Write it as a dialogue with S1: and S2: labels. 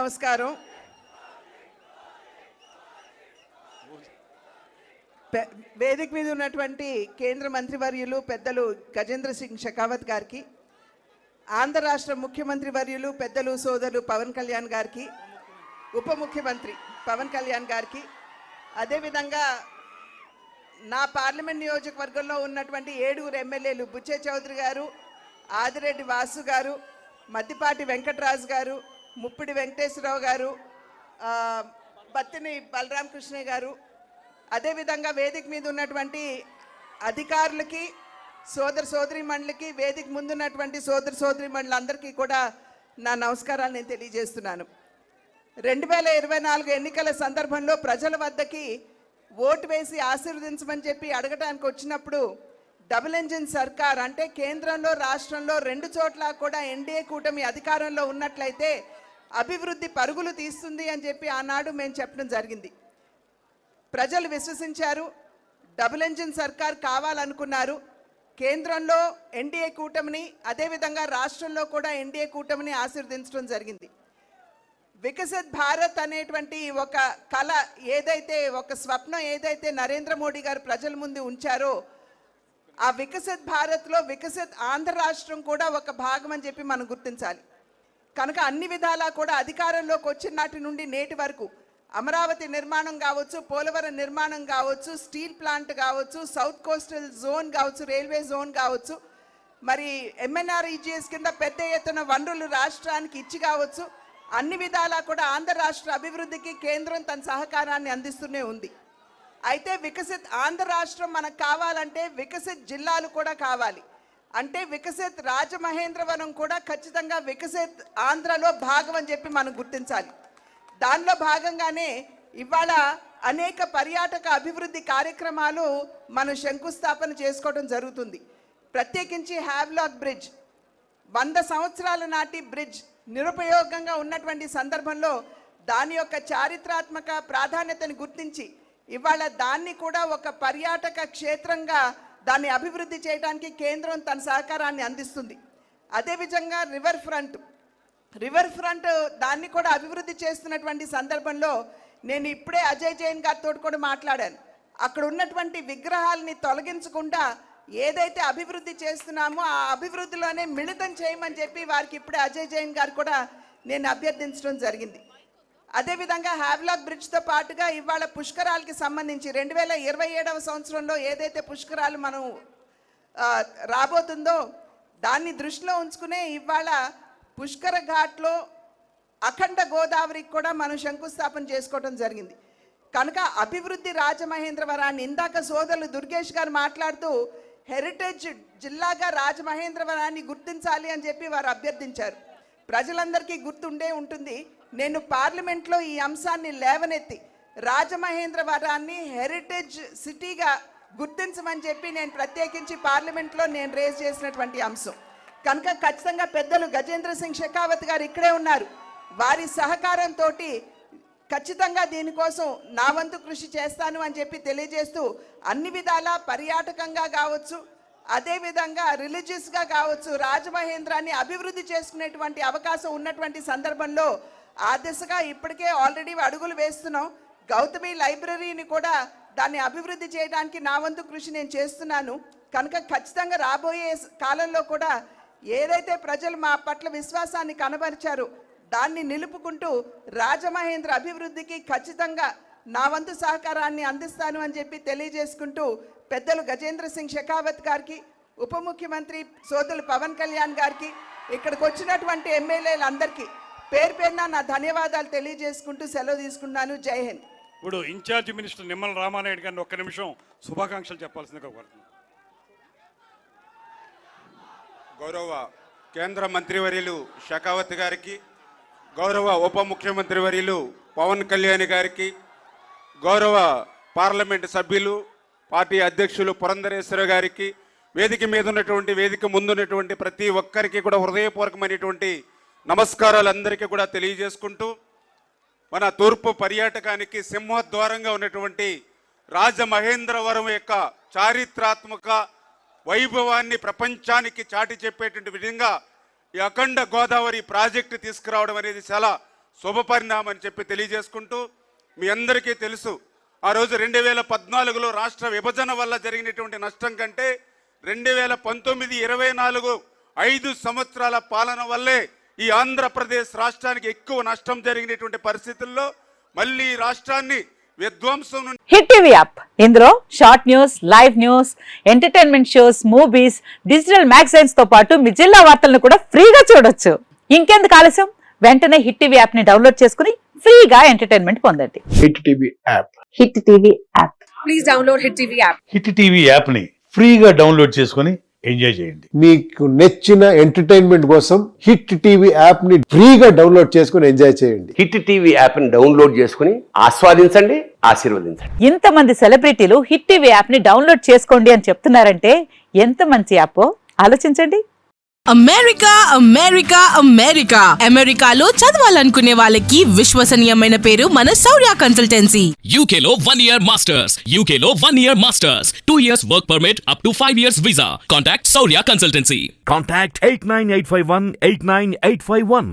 S1: నమస్కారం. వేదిక మీద ఉన్నటువంటి కేంద్ర మంత్రివర్యులు పెద్దలు గజేంద్ర సింగ్ షెకావత్ గారికి, ఆంధ్ర రాష్ట్ర ముఖ్యమంత్రి వర్యులు పెద్దలు సోదరులు పవన్ కళ్యాణ్ గారికి, ఉప ముఖ్యమంత్రి పవన్ కళ్యాణ్ గారికి, అదేవిధంగా నా పార్లమెంట్ నియోజకవర్గంలో ఉన్నటువంటి 7 ఎమ్మెల్యేలు బుచ్చే చౌదరి గారు, ఆదిరెడ్డి వాసు గారు, మద్దిపాటి వెంకటరాజు గారు, ముప్పిడి వెంకటేశ్వరరావు గారు, బత్తిని బలరామకృష్ణ గారు, అదేవిధంగా వేదిక మీద ఉన్నటువంటి అధికారులకి, సోదరీమణులకి, వేదిక ముందున్నటువంటి సోదరీమణులందరికీ కూడా నా నమస్కారాలు నేను తెలియజేస్తున్నాను. 2024 ఎన్నికల సందర్భంలో ప్రజల వద్దకి ఓటు వేసి ఆశీర్వదించమని చెప్పి అడగడానికి వచ్చినప్పుడు డబుల్ ఇంజిన్ సర్కార్ అంటే కేంద్రంలో రాష్ట్రంలో 2 చోట్ల కూడా ఎన్డీఏ కూటమి అధికారంలో ఉన్నట్లయితే అభివృద్ధి పరుగులు తీస్తుంది అని చెప్పి ఆనాడు మేము చెప్పడం జరిగింది. ప్రజలు విశ్వసించారు. డబుల్ ఇంజిన్ సర్కార్ కావాలనుకున్నారు. కేంద్రంలో ఎన్డీఏ కూటమిని, అదేవిధంగా రాష్ట్రంలో కూడా ఎన్డీఏ కూటమిని ఆశీర్వదించడం జరిగింది. వికసిత్ భారత్ అనేటువంటి ఒక కళ ఏదైతే, ఒక స్వప్నం ఏదైతే నరేంద్ర మోడీ గారు ప్రజల ముందు ఉంచారో, ఆ వికసిత్ భారత్లో వికసిత్ ఆంధ్ర రాష్ట్రం కూడా ఒక భాగం అని చెప్పి మనం గుర్తించాలి. కనుక అన్ని విధాలా కూడా అధికారంలోకి వచ్చిన నాటి నుండి నేటి వరకు అమరావతి నిర్మాణం కావచ్చు, పోలవరం నిర్మాణం కావచ్చు, స్టీల్ ప్లాంట్ కావచ్చు, సౌత్ కోస్టల్ జోన్ కావచ్చు, రైల్వే జోన్ కావచ్చు, మరి ఎంఎన్ఆర్ఈజీఎస్ కింద పెద్ద ఎత్తున వనరులు రాష్ట్రానికి ఇచ్చి కావచ్చు, అన్ని విధాలా కూడా ఆంధ్ర రాష్ట్ర అభివృద్ధికి కేంద్రం తన సహకారాన్ని అందిస్తూనే ఉంది. అయితే వికసిత్ ఆంధ్ర రాష్ట్రం మనకు కావాలంటే వికసిత్ జిల్లాలు కూడా కావాలి. అంటే వికసిత్ రాజమహేంద్రవరం కూడా ఖచ్చితంగా వికసిత్ ఆంధ్రలో భాగం అని చెప్పి మనం గుర్తించాలి. దానిలో భాగంగానే ఇవాళ అనేక పర్యాటక అభివృద్ధి కార్యక్రమాలు మనం శంకుస్థాపన చేసుకోవడం జరుగుతుంది. ప్రత్యేకించి హ్యావ్లాక్ బ్రిడ్జ్, 100 సంవత్సరాల నాటి బ్రిడ్జ్ నిరుపయోగంగా ఉన్నటువంటి సందర్భంలో దాని యొక్క చారిత్రాత్మక ప్రాధాన్యతను గుర్తించి ఇవాళ దాన్ని కూడా ఒక పర్యాటక క్షేత్రంగా దాన్ని అభివృద్ధి చేయడానికి కేంద్రం తన సహకారాన్ని అందిస్తుంది. అదేవిధంగా రివర్ ఫ్రంట్ దాన్ని కూడా అభివృద్ధి చేస్తున్నటువంటి సందర్భంలో నేను ఇప్పుడే అజయ్ జైన్ గారితో కూడా మాట్లాడాను. అక్కడ ఉన్నటువంటి విగ్రహాలని తొలగించకుండా ఏదైతే అభివృద్ధి చేస్తున్నామో ఆ అభివృద్ధిలోనే మిళితం చేయమని చెప్పి వారికి ఇప్పుడే అజయ్ జైన్ గారు కూడా నేను అభ్యర్థించడం జరిగింది. అదేవిధంగా హ్యావ్లాక్ బ్రిడ్జ్తో పాటుగా ఇవాళ పుష్కరాలకి సంబంధించి 2027వ సంవత్సరంలో ఏదైతే పుష్కరాలు మనం రాబోతుందో దాన్ని దృష్టిలో ఉంచుకునే ఇవాళ పుష్కర ఘాట్లో అఖండ గోదావరికి కూడా మనం శంకుస్థాపన చేసుకోవడం జరిగింది. కనుక అభివృద్ధి రాజమహేంద్రవరాన్ని ఇందాక సోదరులు దుర్గేష్ గారు మాట్లాడుతూ హెరిటేజ్ జిల్లాగా రాజమహేంద్రవరాన్ని గుర్తించాలి అని చెప్పి వారు అభ్యర్థించారు. ప్రజలందరికీ గుర్తుండే ఉంటుంది. నేను పార్లమెంట్లో ఈ అంశాన్ని లేవనెత్తి రాజమహేంద్రవరాన్ని హెరిటేజ్ సిటీగా గుర్తించమని చెప్పి నేను ప్రత్యేకించి పార్లమెంట్లో నేను రేజ్ చేసినటువంటి అంశం. కనుక ఖచ్చితంగా పెద్దలు గజేంద్ర సింగ్ షెకావత్ గారు ఇక్కడే ఉన్నారు. వారి సహకారంతో ఖచ్చితంగా దీనికోసం నా వంతు కృషి చేస్తాను అని చెప్పి తెలియజేస్తూ అన్ని విధాలా పర్యాటకంగా కావచ్చు, అదేవిధంగా రిలీజియస్గా కావచ్చు, రాజమహేంద్రాన్ని అభివృద్ధి చేసుకునేటువంటి అవకాశం ఉన్నటువంటి సందర్భంలో ఆ దిశగా ఇప్పటికే ఆల్రెడీ అడుగులు వేస్తున్నాం. గౌతమి లైబ్రరీని కూడా దాన్ని అభివృద్ధి చేయడానికి నా వంతు కృషి నేను చేస్తున్నాను. కనుక ఖచ్చితంగా రాబోయే కాలంలో కూడా ఏదైతే ప్రజలు మా పట్ల విశ్వాసాన్ని కనబరిచారో దాన్ని నిలుపుకుంటూ రాజమహేంద్ర అభివృద్ధికి ఖచ్చితంగా నా వంతు సహకారాన్ని అందిస్తాను అని చెప్పి తెలియజేసుకుంటూ పెద్దలు గజేంద్ర సింగ్ షెకావత్ గారికి, ఉప ముఖ్యమంత్రి సోదరులు పవన్ కళ్యాణ్ గారికి, ఇక్కడికి వచ్చినటువంటి ఎమ్మెల్యేలందరికీ పేరు పేరున నా ధన్యవాదాలు తెలియజేసుకుంటూ సెలవు తీసుకున్నాను. జై హింద్.
S2: ఇప్పుడు ఇన్ఛార్జి మినిస్టర్ నిమ్మల రామానాయుడు గారిని ఒక్క నిమిషం శుభాకాంక్షలు చెప్పాల్సిందిగా కోరుతున్నాను.
S3: గౌరవ కేంద్ర మంత్రివర్యులు షెకావత్ గారికి, గౌరవ ఉప ముఖ్యమంత్రి వర్యులు పవన్ కళ్యాణ్ గారికి, గౌరవ పార్లమెంటు సభ్యులు పార్టీ అధ్యక్షులు పురంధరేశ్వర గారికి, వేదిక మీద ఉన్నటువంటి వేదిక ముందున్నటువంటి ప్రతి ఒక్కరికి కూడా హృదయపూర్వకమైనటువంటి నమస్కారాలు అందరికీ కూడా తెలియజేసుకుంటూ, మన తూర్పు పర్యాటకానికి సింహద్వారంగా ఉన్నటువంటి రాజమహేంద్రవరం యొక్క చారిత్రాత్మక వైభవాన్ని ప్రపంచానికి చాటి చెప్పేటువంటి విధంగా ఈ అఖండ గోదావరి ప్రాజెక్టు తీసుకురావడం అనేది చాలా శుభపరిణామం అని చెప్పి తెలియజేసుకుంటూ, మీ అందరికీ తెలుసు ఆ రోజు 2014లో రాష్ట్ర విభజన వల్ల జరిగినటువంటి నష్టం కంటే 2019-24 5 సంవత్సరాల పాలన వల్లే ఈ ఆంధ్రప్రదేశ్ రాష్ట్రానికి ఎక్కువ నష్టం జరిగినటువంటి పరిస్థితుల్లో మళ్ళీ ఈ రాష్ట్రాన్ని విధ్వంసం నుండి
S4: హిట్ టీవీ యాప్ ఇందులో short news, live news, entertainment shows, movies, digital magazines తో పాటు మీ జిల్లా వార్తలను కూడా ఫ్రీగా చూడొచ్చు. ఇంకెందుకు ఆలస్యం, వెంటనే హిట్ టీవీ యాప్ ని డౌన్లోడ్ చేసుకుని ఫ్రీగా ఎంటర్టైన్మెంట్ పొందండి.
S5: Hit TV app.
S4: Hit TV app.
S6: Please download Hit TV app.
S5: Hit TV app ని ఫ్రీగా డౌన్లోడ్ చేసుకొని ఎంజాయ్ చేయండి.
S7: మీకు నచ్చిన ఎంటర్టైన్మెంట్ కోసం హిట్ టీవీ యాప్ ని ఫ్రీగా డౌన్లోడ్ చేసుకుని ఎంజాయ్ చేయండి.
S8: హిట్ టీవీ యాప్ని డౌన్లోడ్ చేసుకుని ఆస్వాదించండి, ఆశీర్వదించండి.
S4: ఇంతమంది సెలబ్రిటీలు హిట్ టీవీ యాప్ ని డౌన్లోడ్ చేసుకోండి అని చెప్తున్నారంటే ఎంత మంచి యాప్ ఆలోచించండి.
S6: అమెరికా అమెరికా అమెరికా అమెరికాలో చదవాలనుకునే వాళ్ళకి విశ్వసనీయమైన పేరు మన శౌర్య consultancy.
S9: UK Law 1 Year Masters. UK Law 1 Year Masters. 2 years work permit up to 5 years visa. Contact Saurya Consultancy.
S10: Contact 89851 89851.